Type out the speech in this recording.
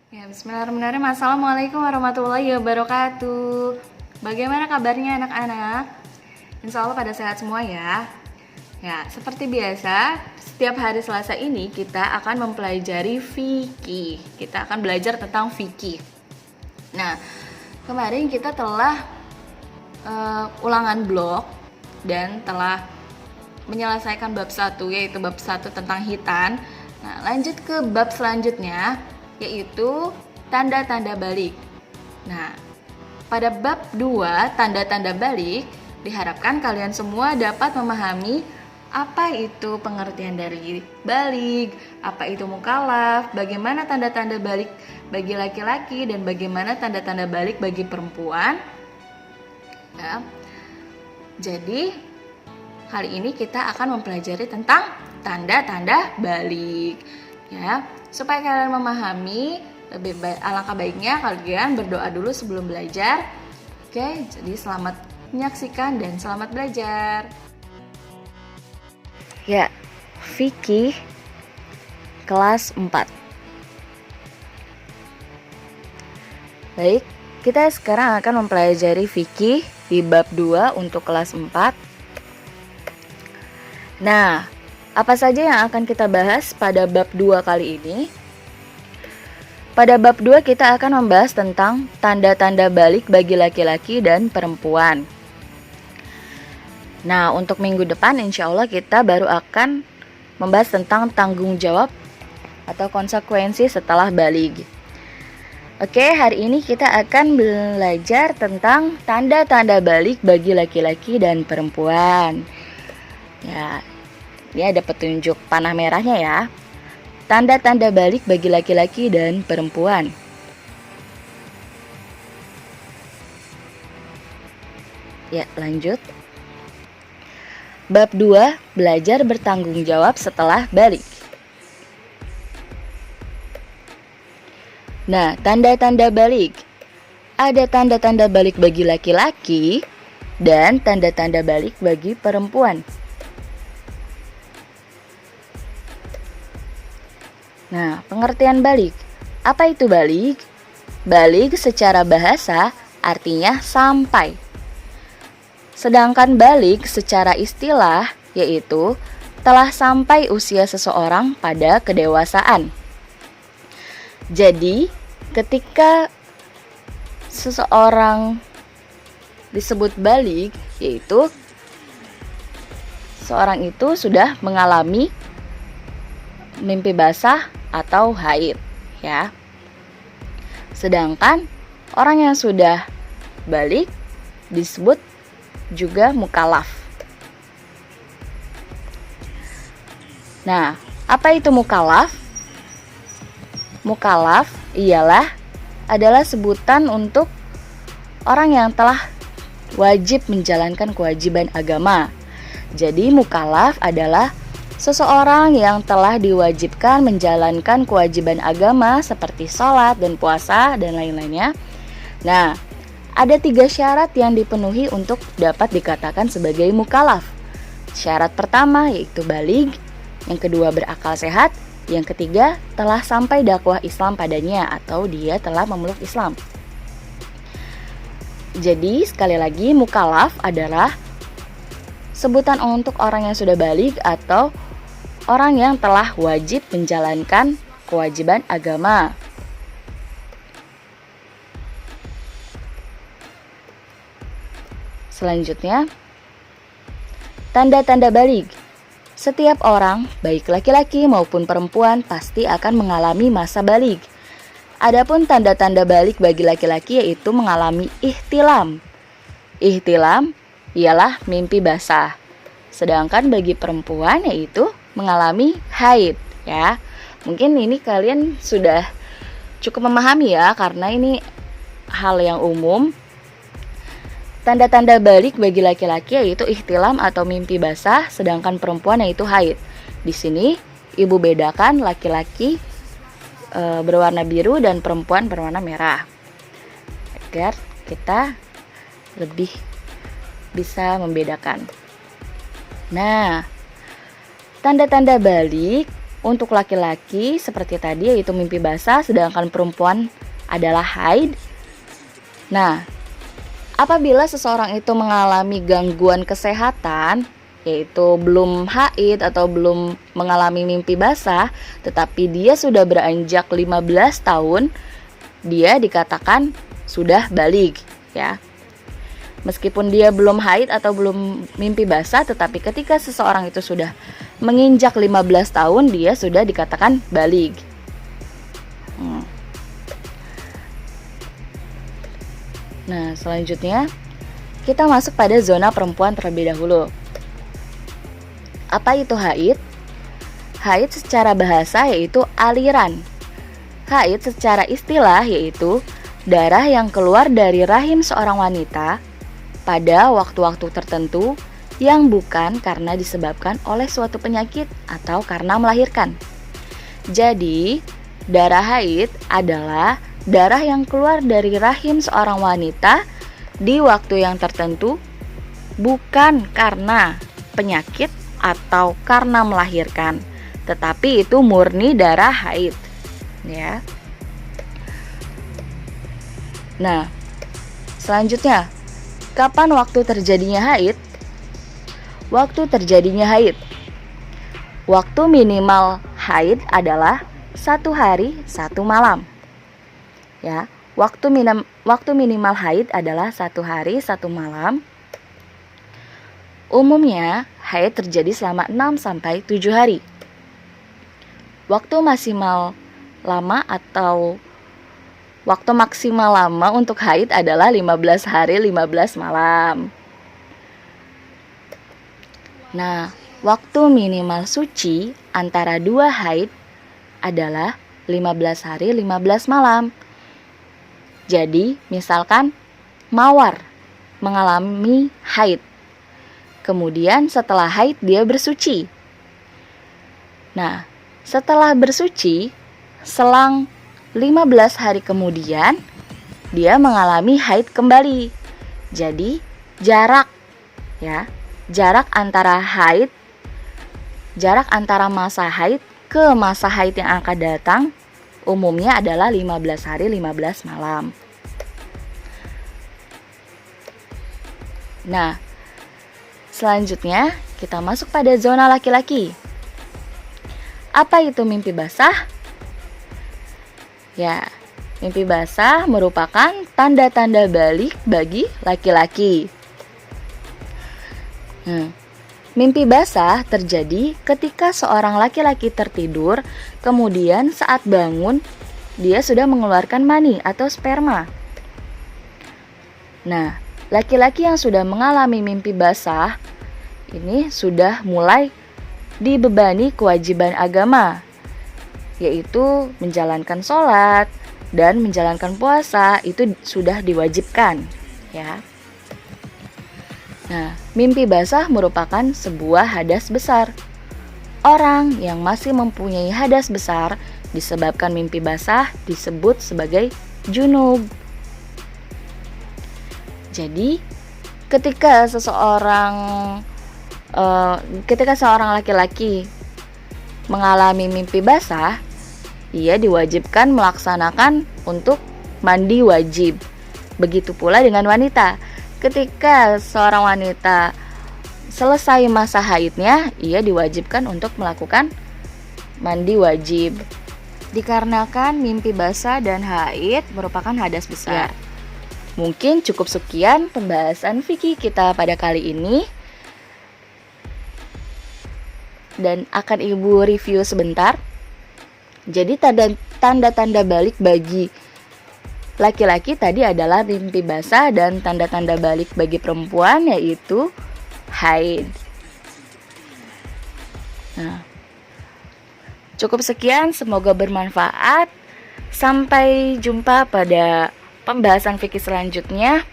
Ya, bismillahirrahmanirrahim. Assalamualaikum warahmatullahi wabarakatuh. Bagaimana kabarnya anak-anak? Insya Allah pada sehat semua ya. Ya, seperti biasa, setiap hari Selasa ini kita akan mempelajari fikih. Kita akan belajar tentang fikih. Nah, kemarin kita telah ulangan blok dan telah menyelesaikan bab 1, yaitu bab 1 tentang hitan. Nah, lanjut ke bab selanjutnya, yaitu tanda-tanda balik. Nah, pada bab 2 tanda-tanda balik, diharapkan kalian semua dapat memahami apa itu pengertian dari balik, apa itu mukallaf, bagaimana tanda-tanda balik bagi laki-laki dan bagaimana tanda-tanda balik bagi perempuan. Ya. Jadi, kali ini kita akan mempelajari tentang tanda-tanda balik. Ya, supaya kalian memahami, alangkah baiknya kalian berdoa dulu sebelum belajar. Oke, jadi selamat menyaksikan dan selamat belajar. Ya, fikih kelas 4. Baik, kita sekarang akan mempelajari fikih di bab 2 untuk kelas 4. Nah, apa saja yang akan kita bahas pada bab 2 kali ini? Pada bab 2 kita akan membahas tentang tanda-tanda balik bagi laki-laki dan perempuan. Nah, untuk minggu depan insya Allah kita baru akan membahas tentang tanggung jawab atau konsekuensi setelah balik. Oke, hari ini kita akan belajar tentang tanda-tanda balik bagi laki-laki dan perempuan. Ya, ini ada petunjuk panah merahnya ya. Tanda-tanda balik bagi laki-laki dan perempuan. Ya, lanjut. Bab 2, belajar bertanggung jawab setelah balik. Nah, tanda-tanda balik. Ada tanda-tanda balik bagi laki-laki dan tanda-tanda balik bagi perempuan. Nah, pengertian balik. Apa itu balik? Balik secara bahasa artinya sampai. Sedangkan balik secara istilah yaitu telah sampai usia seseorang pada kedewasaan. Jadi, ketika seseorang disebut balik, yaitu seorang itu sudah mengalami mimpi basah atau haid, ya. Sedangkan orang yang sudah balik disebut juga mukallaf. Nah, apa itu mukallaf? Mukallaf adalah sebutan untuk orang yang telah wajib menjalankan kewajiban agama. Jadi mukallaf adalah seseorang yang telah diwajibkan menjalankan kewajiban agama seperti sholat dan puasa dan lain-lainnya. Nah, ada 3 syarat yang dipenuhi untuk dapat dikatakan sebagai mukallaf. Syarat pertama yaitu baligh, yang kedua berakal sehat, yang ketiga telah sampai dakwah Islam padanya atau dia telah memeluk Islam. Jadi sekali lagi mukallaf adalah sebutan untuk orang yang sudah baligh atau orang yang telah wajib menjalankan kewajiban agama. Selanjutnya, tanda-tanda balik. Setiap orang, baik laki-laki maupun perempuan, pasti akan mengalami masa balik. Adapun tanda-tanda balik bagi laki-laki yaitu mengalami ihtilam. Ihtilam ialah mimpi basah. Sedangkan bagi perempuan yaitu mengalami haid, ya. Mungkin ini kalian sudah cukup memahami ya, karena ini hal yang umum. Tanda-tanda balik bagi laki-laki yaitu ihtilam atau mimpi basah, sedangkan perempuan yaitu haid. Di sini ibu bedakan laki-laki berwarna biru dan perempuan berwarna merah, agar kita lebih bisa membedakan. Nah, tanda-tanda balik Untuk laki-laki seperti tadi yaitu mimpi basah, sedangkan perempuan adalah haid. Nah, apabila seseorang itu mengalami gangguan kesehatan, yaitu belum haid atau belum mengalami mimpi basah, tetapi dia sudah beranjak 15 tahun, dia dikatakan sudah baligh, ya. Meskipun dia belum haid atau belum mimpi basah, tetapi ketika seseorang itu sudah menginjak 15 tahun, dia sudah dikatakan baligh. Nah, selanjutnya kita masuk pada zona perempuan terlebih dahulu. Apa itu haid? Haid secara bahasa yaitu aliran. Haid secara istilah yaitu darah yang keluar dari rahim seorang wanita pada waktu-waktu tertentu yang bukan karena disebabkan oleh suatu penyakit atau karena melahirkan. Jadi, darah haid adalah darah yang keluar dari rahim seorang wanita di waktu yang tertentu bukan karena penyakit atau karena melahirkan, tetapi itu murni darah haid, ya. Nah, selanjutnya, kapan waktu terjadinya haid? Waktu terjadinya haid. Waktu minimal haid adalah 1 hari 1 malam. Ya, waktu minimal haid adalah 1 hari 1 malam. Umumnya haid terjadi selama 6 sampai 7 hari. Waktu maksimal lama atau waktu maksimal lama untuk haid adalah 15 hari 15 malam. Nah, waktu minimal suci antara 2 haid adalah 15 hari 15 malam. Jadi, misalkan mawar mengalami haid. Kemudian setelah haid dia bersuci. Nah, setelah bersuci, selang 15 hari kemudian dia mengalami haid kembali. Jadi, jarak antara masa haid ke masa haid yang akan datang umumnya adalah 15 hari 15 malam. Nah, selanjutnya kita masuk pada zona laki-laki. Apa itu mimpi basah? Ya, mimpi basah merupakan tanda-tanda baligh bagi laki-laki. Mimpi basah terjadi ketika seorang laki-laki tertidur, kemudian saat bangun dia sudah mengeluarkan mani atau sperma. Nah, laki-laki yang sudah mengalami mimpi basah ini sudah mulai dibebani kewajiban agama, yaitu menjalankan sholat dan menjalankan puasa, itu sudah diwajibkan, ya. Nah, mimpi basah merupakan sebuah hadas besar. Orang yang masih mempunyai hadas besar disebabkan mimpi basah disebut sebagai junub. Jadi, ketika seorang laki-laki mengalami mimpi basah, ia diwajibkan melaksanakan untuk mandi wajib. Begitu pula dengan wanita. Ketika seorang wanita selesai masa haidnya, ia diwajibkan untuk melakukan mandi wajib. Dikarenakan mimpi basah dan haid merupakan hadas besar. Mungkin cukup sekian pembahasan fikih kita pada kali ini. Dan akan Ibu review sebentar. Jadi tanda-tanda balik bagi laki-laki tadi adalah mimpi basah, dan tanda-tanda balik bagi perempuan yaitu haid. Nah, cukup sekian, semoga bermanfaat. Sampai jumpa pada pembahasan fikih selanjutnya.